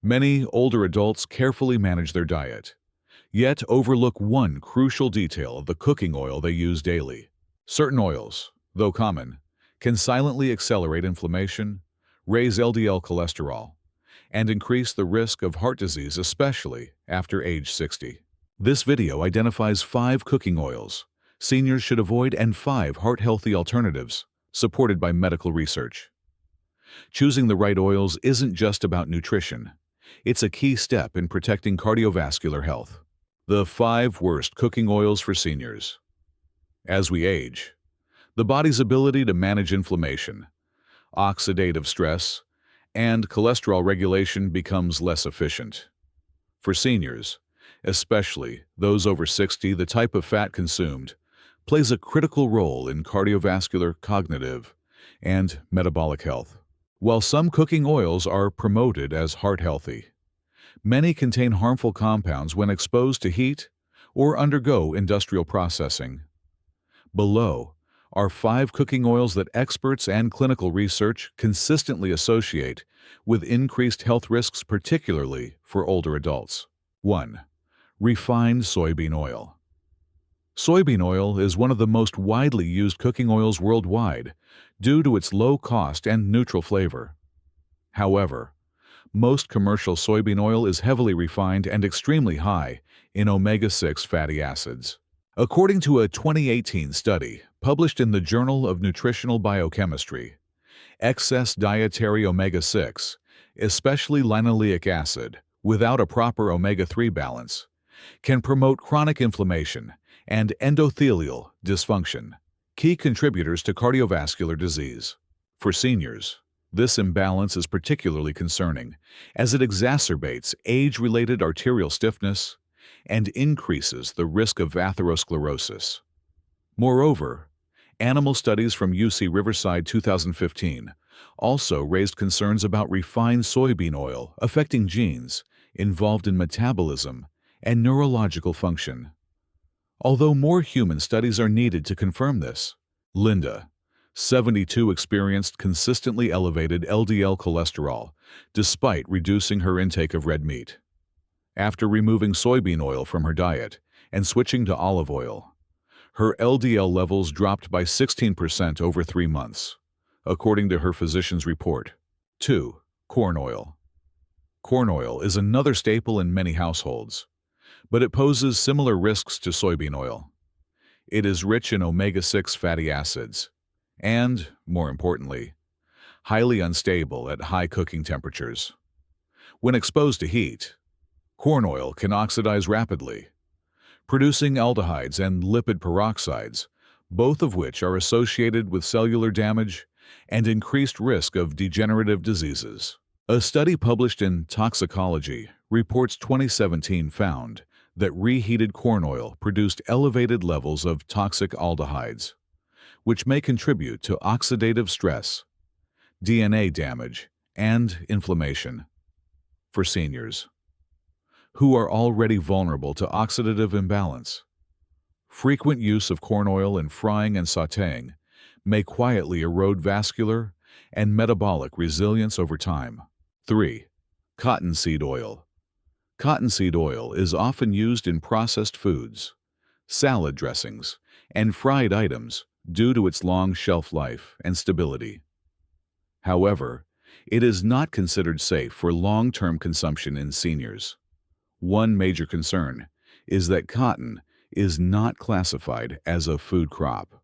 Many older adults carefully manage their diet, yet overlook one crucial detail of the cooking oil they use daily. Certain oils, though common, can silently accelerate inflammation, raise LDL cholesterol, and increase the risk of heart disease, especially after age 60. This video identifies 5 cooking oils seniors should avoid and 5 heart-healthy alternatives supported by medical research. Choosing the right oils isn't just about nutrition. It's a key step in protecting cardiovascular health. The 5 worst cooking oils for seniors. As we age, the body's ability to manage inflammation, oxidative stress, and cholesterol regulation becomes less efficient. For seniors, especially those over 60, the type of fat consumed plays a critical role in cardiovascular, cognitive, and metabolic health. While some cooking oils are promoted as heart-healthy, many contain harmful compounds when exposed to heat or undergo industrial processing. Below are 5 cooking oils that experts and clinical research consistently associate with increased health risks, particularly for older adults. 1. Refined soybean oil. Soybean oil is one of the most widely used cooking oils worldwide due to its low cost and neutral flavor. However, most commercial soybean oil is heavily refined and extremely high in omega-6 fatty acids. According to a 2018 study published in the Journal of Nutritional Biochemistry, excess dietary omega-6, especially linoleic acid, without a proper omega-3 balance, can promote chronic inflammation and endothelial dysfunction, key contributors to cardiovascular disease. For seniors, this imbalance is particularly concerning as it exacerbates age-related arterial stiffness and increases the risk of atherosclerosis. Moreover, animal studies from UC Riverside 2015 also raised concerns about refined soybean oil affecting genes involved in metabolism and neurological function. Although more human studies are needed to confirm this, Linda, 72, experienced consistently elevated LDL cholesterol despite reducing her intake of red meat. After removing soybean oil from her diet and switching to olive oil, her LDL levels dropped by 16% over 3 months, according to her physician's report. 2. Corn oil. Corn oil is another staple in many households, but it poses similar risks to soybean oil. It is rich in omega-6 fatty acids and, more importantly, highly unstable at high cooking temperatures. When exposed to heat, corn oil can oxidize rapidly, producing aldehydes and lipid peroxides, both of which are associated with cellular damage and increased risk of degenerative diseases. A study published in Toxicology Reports 2017 found that reheated corn oil produced elevated levels of toxic aldehydes, which may contribute to oxidative stress, DNA damage, and inflammation. For seniors, who are already vulnerable to oxidative imbalance, frequent use of corn oil in frying and sautéing may quietly erode vascular and metabolic resilience over time. 3. Cottonseed oil. Cottonseed oil is often used in processed foods, salad dressings, and fried items due to its long shelf life and stability. However, it is not considered safe for long-term consumption in seniors. One major concern is that cotton is not classified as a food crop,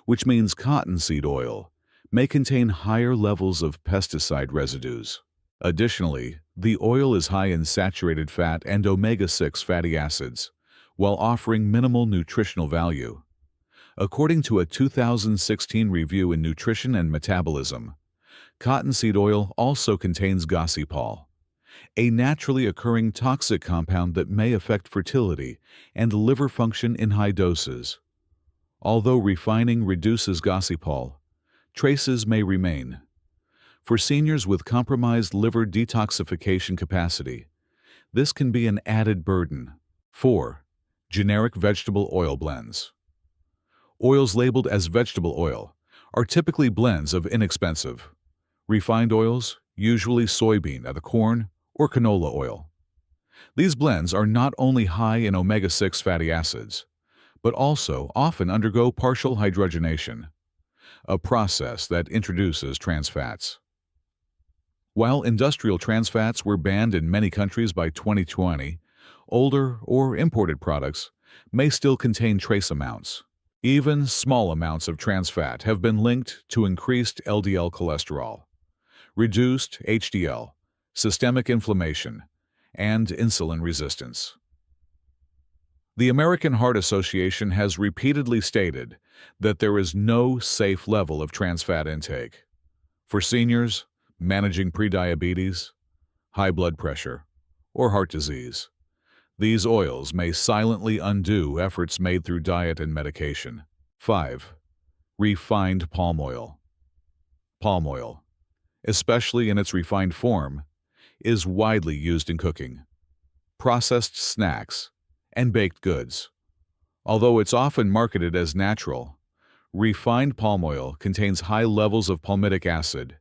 which means cottonseed oil may contain higher levels of pesticide residues. Additionally, the oil is high in saturated fat and omega-6 fatty acids, while offering minimal nutritional value. According to a 2016 review in Nutrition and Metabolism, cottonseed oil also contains gossypol, a naturally occurring toxic compound that may affect fertility and liver function in high doses. Although refining reduces gossypol, traces may remain. For seniors with compromised liver detoxification capacity, this can be an added burden. 4. Generic vegetable oil blends. Oils labeled as vegetable oil are typically blends of inexpensive, refined oils, usually soybean, corn, or canola oil. These blends are not only high in omega-6 fatty acids, but also often undergo partial hydrogenation, a process that introduces trans fats. While industrial trans fats were banned in many countries by 2020, older or imported products may still contain trace amounts. Even small amounts of trans fat have been linked to increased LDL cholesterol, reduced HDL, systemic inflammation, and insulin resistance. The American Heart Association has repeatedly stated that there is no safe level of trans fat intake. For seniors, managing prediabetes, high blood pressure, or heart disease, these oils may silently undo efforts made through diet and medication. 5. Refined palm oil. Palm oil, especially in its refined form, is widely used in cooking, processed snacks, and baked goods. Although it's often marketed as natural, refined palm oil contains high levels of palmitic acid,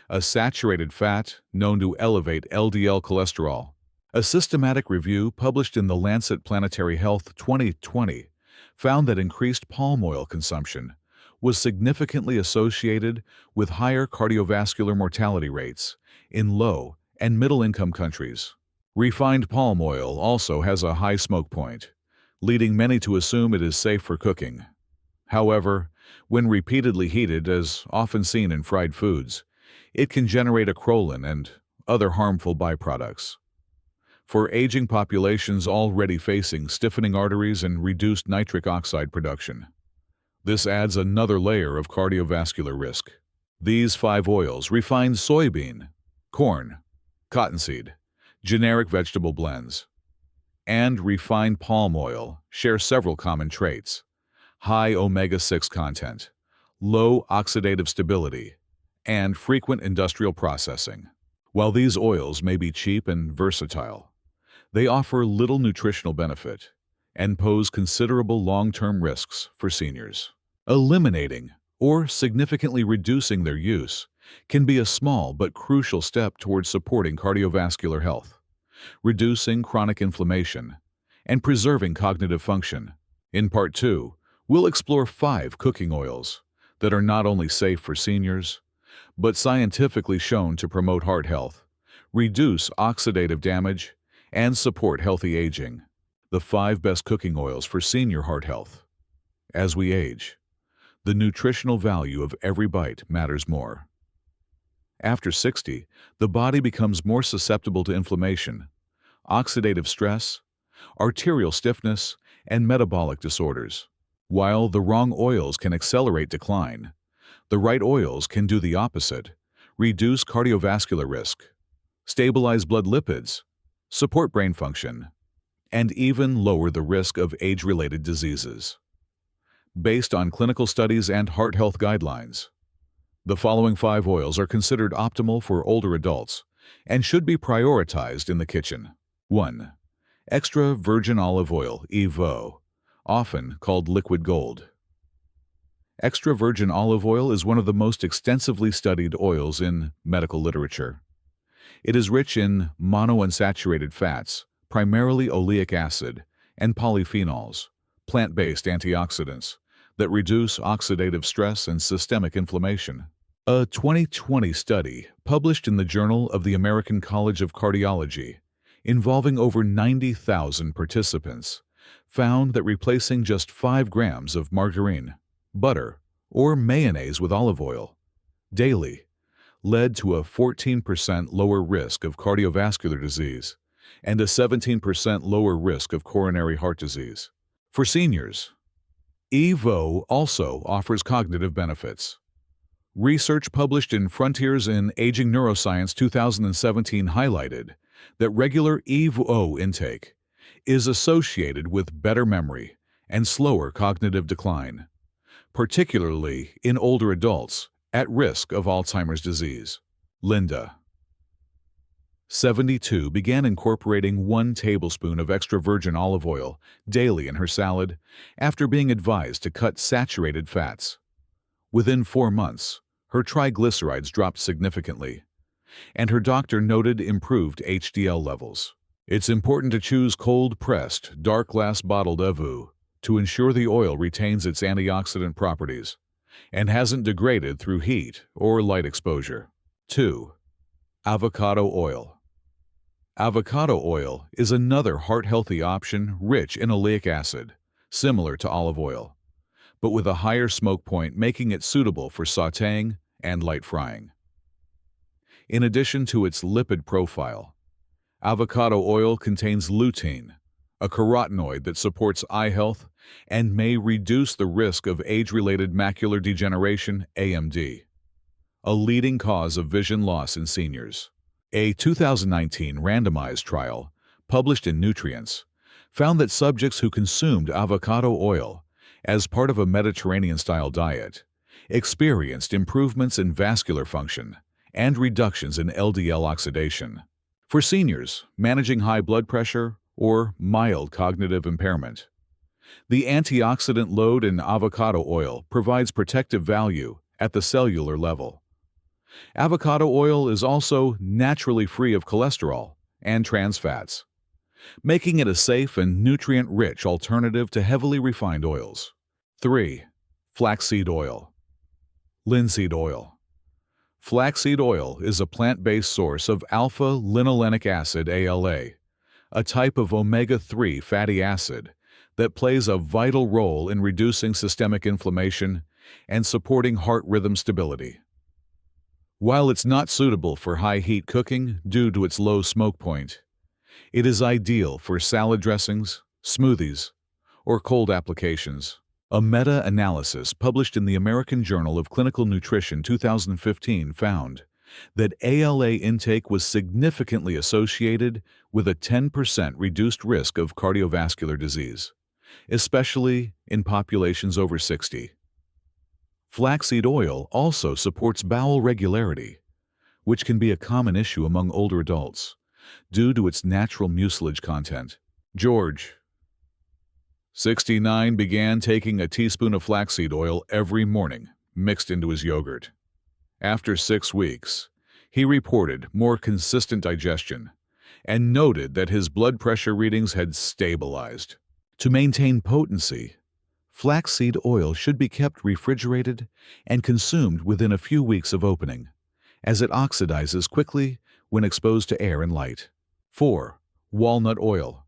a saturated fat known to elevate LDL cholesterol. A systematic review published in The Lancet Planetary Health 2020 found that increased palm oil consumption was significantly associated with higher cardiovascular mortality rates in low and middle-income countries. Refined palm oil also has a high smoke point, leading many to assume it is safe for cooking. However, when repeatedly heated, as often seen in fried foods, it can generate acrolein and other harmful byproducts. For aging populations already facing stiffening arteries and reduced nitric oxide production, this adds another layer of cardiovascular risk. These 5 oils, refined soybean, corn, cottonseed, generic vegetable blends, and refined palm oil, share several common traits: high omega-6 content, low oxidative stability, and frequent industrial processing. While these oils may be cheap and versatile, they offer little nutritional benefit and pose considerable long-term risks for seniors. Eliminating or significantly reducing their use can be a small but crucial step towards supporting cardiovascular health, reducing chronic inflammation, and preserving cognitive function. In Part 2, we'll explore 5 cooking oils that are not only safe for seniors, but scientifically shown to promote heart health, reduce oxidative damage, and support healthy aging. The 5 best cooking oils for senior heart health. As we age, the nutritional value of every bite matters more. After 60, the body becomes more susceptible to inflammation, oxidative stress, arterial stiffness, and metabolic disorders. While the wrong oils can accelerate decline, the right oils can do the opposite: reduce cardiovascular risk, stabilize blood lipids, support brain function, and even lower the risk of age-related diseases. Based on clinical studies and heart health guidelines, the following 5 oils are considered optimal for older adults and should be prioritized in the kitchen. 1. Extra virgin olive oil, EVO, often called liquid gold. Extra virgin olive oil is one of the most extensively studied oils in medical literature. It is rich in monounsaturated fats, primarily oleic acid, and polyphenols, plant-based antioxidants, that reduce oxidative stress and systemic inflammation. A 2020 study published in the Journal of the American College of Cardiology, involving over 90,000 participants, found that replacing just 5 grams of margarine, butter, or mayonnaise with olive oil daily led to a 14% lower risk of cardiovascular disease and a 17% lower risk of coronary heart disease. For seniors, EVO also offers cognitive benefits. Research published in Frontiers in Aging Neuroscience 2017 highlighted that regular EVO intake is associated with better memory and slower cognitive decline, particularly in older adults at risk of Alzheimer's disease. Linda, 72, began incorporating 1 tablespoon of extra virgin olive oil daily in her salad after being advised to cut saturated fats. Within 4 months, her triglycerides dropped significantly, and her doctor noted improved HDL levels. It's important to choose cold-pressed, dark glass bottled EVU to ensure the oil retains its antioxidant properties and hasn't degraded through heat or light exposure. 2. Avocado oil. Avocado oil is another heart-healthy option rich in oleic acid, similar to olive oil, but with a higher smoke point, making it suitable for sautéing and light frying. In addition to its lipid profile, avocado oil contains lutein, a carotenoid that supports eye health and may reduce the risk of age-related macular degeneration, AMD, a leading cause of vision loss in seniors. A 2019 randomized trial, published in Nutrients, found that subjects who consumed avocado oil as part of a Mediterranean-style diet experienced improvements in vascular function and reductions in LDL oxidation. For seniors managing high blood pressure or mild cognitive impairment, the antioxidant load in avocado oil provides protective value at the cellular level. Avocado oil is also naturally free of cholesterol and trans fats, making it a safe and nutrient-rich alternative to heavily refined oils. 3. Flaxseed oil. Linseed oil. Flaxseed oil is a plant-based source of alpha-linolenic acid, ALA, a type of omega-3 fatty acid that plays a vital role in reducing systemic inflammation and supporting heart rhythm stability. While it's not suitable for high-heat cooking due to its low smoke point, it is ideal for salad dressings, smoothies, or cold applications. A meta-analysis published in the American Journal of Clinical Nutrition 2015 found that ALA intake was significantly associated with a 10% reduced risk of cardiovascular disease, especially in populations over 60. Flaxseed oil also supports bowel regularity, which can be a common issue among older adults due to its natural mucilage content. George, 69, began taking a teaspoon of flaxseed oil every morning, mixed into his yogurt. After 6 weeks, he reported more consistent digestion and noted that his blood pressure readings had stabilized. To maintain potency, flaxseed oil should be kept refrigerated and consumed within a few weeks of opening, as it oxidizes quickly when exposed to air and light. 4. Walnut oil.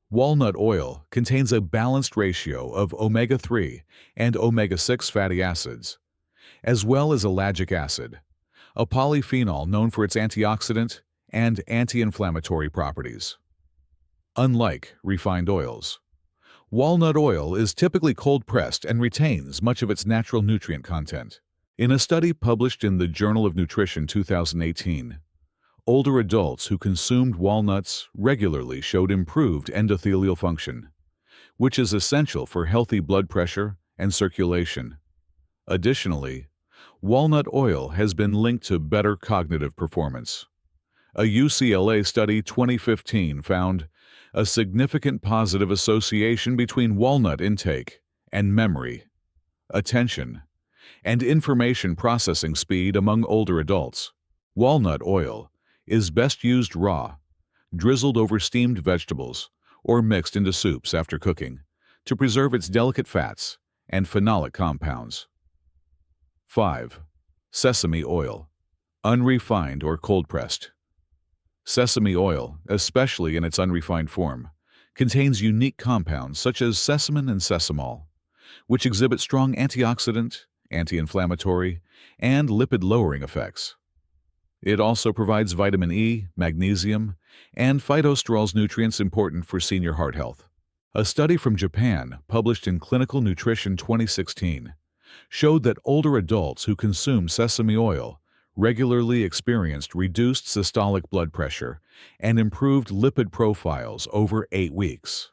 Walnut oil contains a balanced ratio of omega-3 and omega-6 fatty acids, as well as ellagic acid, a polyphenol known for its antioxidant and anti-inflammatory properties. Unlike refined oils, walnut oil is typically cold-pressed and retains much of its natural nutrient content. In a study published in the Journal of Nutrition 2018, older adults who consumed walnuts regularly showed improved endothelial function, which is essential for healthy blood pressure and circulation. Additionally, walnut oil has been linked to better cognitive performance. A UCLA study 2015 found a significant positive association between walnut intake and memory, attention, and information processing speed among older adults. Walnut oil is best used raw, drizzled over steamed vegetables, or mixed into soups after cooking to preserve its delicate fats and phenolic compounds. 5. Sesame oil, unrefined or cold-pressed. Sesame oil, especially in its unrefined form, contains unique compounds such as sesamin and sesamol, which exhibit strong antioxidant, anti-inflammatory, and lipid-lowering effects. It also provides vitamin E, magnesium, and phytosterols, nutrients important for senior heart health. A study from Japan, published in Clinical Nutrition 2016, showed that older adults who consumed sesame oil regularly experienced reduced systolic blood pressure and improved lipid profiles over 8 weeks.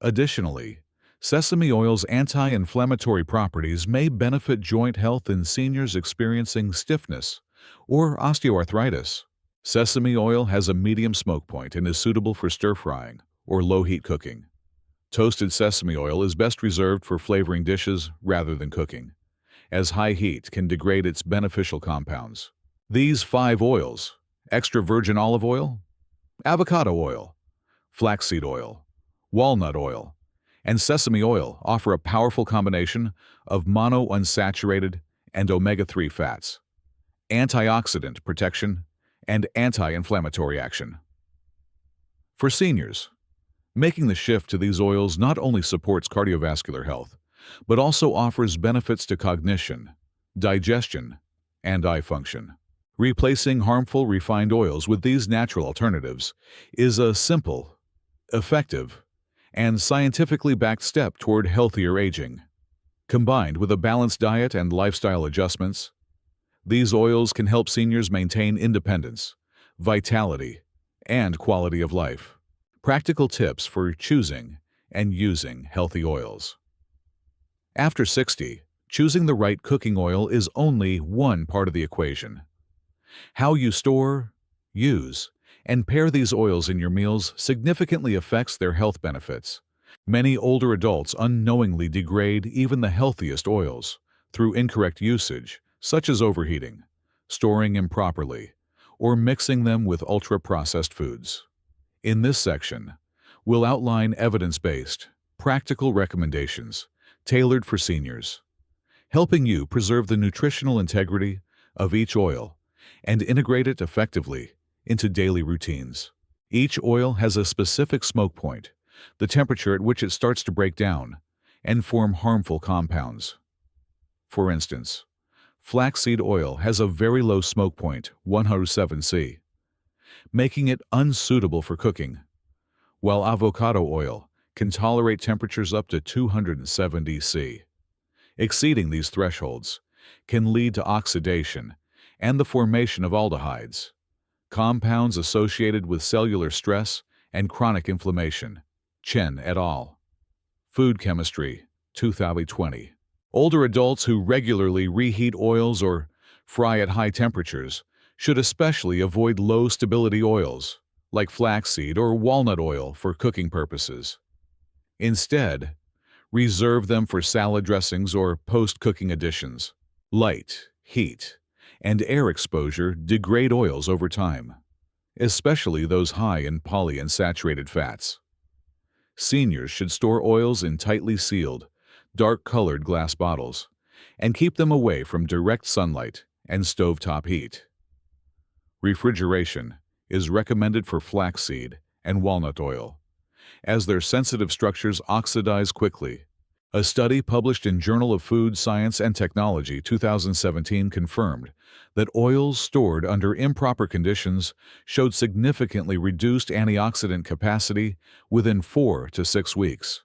Additionally, sesame oil's anti-inflammatory properties may benefit joint health in seniors experiencing stiffness or osteoarthritis. Sesame oil has a medium smoke point and is suitable for stir-frying or low-heat cooking. Toasted sesame oil is best reserved for flavoring dishes rather than cooking, as high heat can degrade its beneficial compounds. These 5 oils: extra virgin olive oil, avocado oil, flaxseed oil, walnut oil, and sesame oil offer a powerful combination of monounsaturated and omega-3 fats, antioxidant protection, and anti-inflammatory action. For seniors, making the shift to these oils not only supports cardiovascular health, but also offers benefits to cognition, digestion, and eye function. Replacing harmful refined oils with these natural alternatives is a simple, effective, and scientifically backed step toward healthier aging. Combined with a balanced diet and lifestyle adjustments, these oils can help seniors maintain independence, vitality, and quality of life. Practical tips for choosing and using healthy oils. After 60, choosing the right cooking oil is only one part of the equation. How you store, use, and pair these oils in your meals significantly affects their health benefits. Many older adults unknowingly degrade even the healthiest oils through incorrect usage, such as overheating, storing improperly, or mixing them with ultra-processed foods. In this section, we'll outline evidence-based, practical recommendations tailored for seniors, helping you preserve the nutritional integrity of each oil and integrate it effectively into daily routines. Each oil has a specific smoke point, the temperature at which it starts to break down and form harmful compounds. For instance, flaxseed oil has a very low smoke point, 107 C, making it unsuitable for cooking, while avocado oil can tolerate temperatures up to 270 C. Exceeding these thresholds can lead to oxidation and the formation of aldehydes, compounds associated with cellular stress and chronic inflammation. Chen et al. Food Chemistry, 2020. Older adults who regularly reheat oils or fry at high temperatures should especially avoid low-stability oils, like flaxseed or walnut oil for cooking purposes. Instead, reserve them for salad dressings or post-cooking additions. Light, heat, and air exposure degrade oils over time, especially those high in polyunsaturated fats. Seniors should store oils in tightly sealed, dark-colored glass bottles and keep them away from direct sunlight and stovetop heat. Refrigeration is recommended for flaxseed and walnut oil, as their sensitive structures oxidize quickly. A study published in Journal of Food Science and Technology 2017 confirmed that oils stored under improper conditions showed significantly reduced antioxidant capacity within 4 to 6 weeks.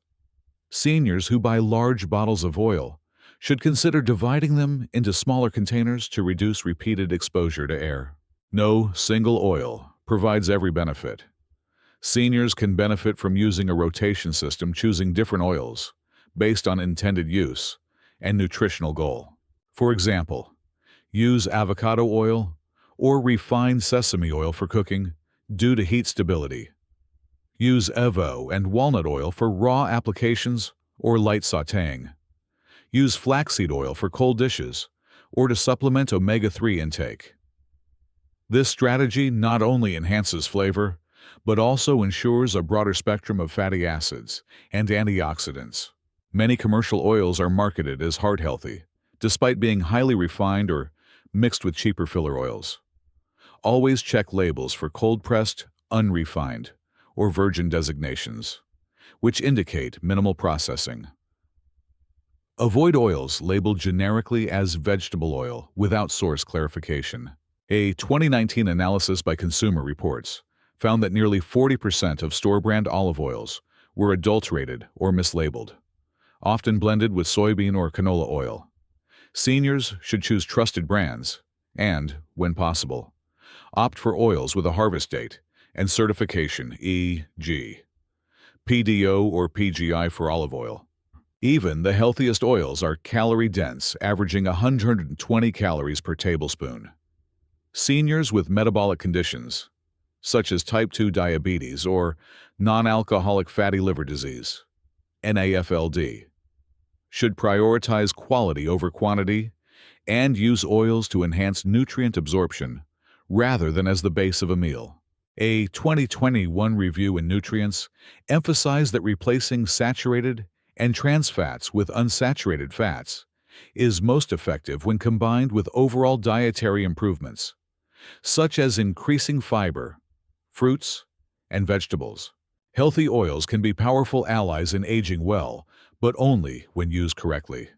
Seniors who buy large bottles of oil should consider dividing them into smaller containers to reduce repeated exposure to air. No single oil provides every benefit. Seniors can benefit from using a rotation system, choosing different oils based on intended use and nutritional goal. For example, use avocado oil or refined sesame oil for cooking due to heat stability. Use Evo and walnut oil for raw applications or light sautéing. Use flaxseed oil for cold dishes or to supplement omega-3 intake. This strategy not only enhances flavor, but also ensures a broader spectrum of fatty acids and antioxidants. Many commercial oils are marketed as heart-healthy, despite being highly refined or mixed with cheaper filler oils. Always check labels for cold-pressed, unrefined, or virgin designations, which indicate minimal processing. Avoid oils labeled generically as vegetable oil without source clarification. A 2019 analysis by Consumer Reports found that nearly 40% of store-brand olive oils were adulterated or mislabeled, often blended with soybean or canola oil. Seniors should choose trusted brands and, when possible, opt for oils with a harvest date and certification, e.g., PDO or PGI for olive oil. Even the healthiest oils are calorie-dense, averaging 120 calories per tablespoon. Seniors with metabolic conditions, such as type 2 diabetes or non-alcoholic fatty liver disease, NAFLD, should prioritize quality over quantity and use oils to enhance nutrient absorption rather than as the base of a meal. A 2021 review in Nutrients emphasized that replacing saturated and trans fats with unsaturated fats is most effective when combined with overall dietary improvements, such as increasing fiber, fruits, and vegetables. Healthy oils can be powerful allies in aging well, but only when used correctly.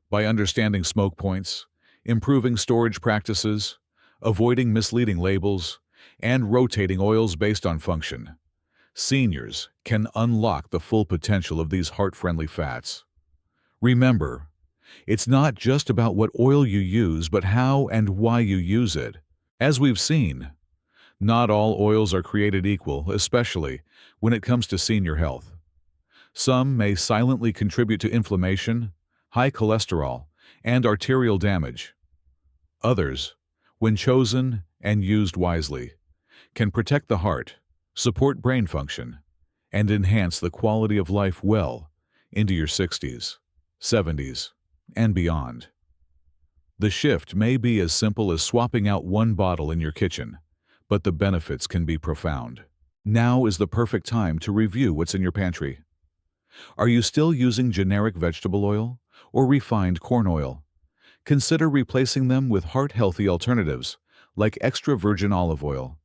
By understanding smoke points, improving storage practices, avoiding misleading labels, and rotating oils based on function, seniors can unlock the full potential of these heart-friendly fats. Remember, it's not just about what oil you use, but how and why you use it. As we've seen, not all oils are created equal, especially when it comes to senior health. Some may silently contribute to inflammation, high cholesterol, and arterial damage. Others, when chosen and used wisely, can protect the heart, support brain function, and enhance the quality of life well into your 60s, 70s, and beyond. The shift may be as simple as swapping out one bottle in your kitchen, but the benefits can be profound. Now is the perfect time to review what's in your pantry. Are you still using generic vegetable oil or refined corn oil? Consider replacing them with heart-healthy alternatives like extra virgin olive oil,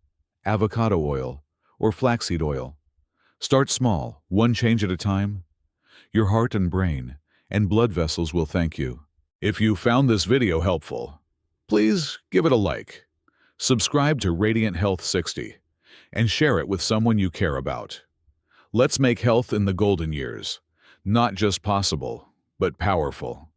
avocado oil, or flaxseed oil. Start small, one change at a time. Your heart and brain and blood vessels will thank you. If you found this video helpful, please give it a like, subscribe to Radiant Health 60, and share it with someone you care about. Let's make health in the golden years not just possible, but powerful.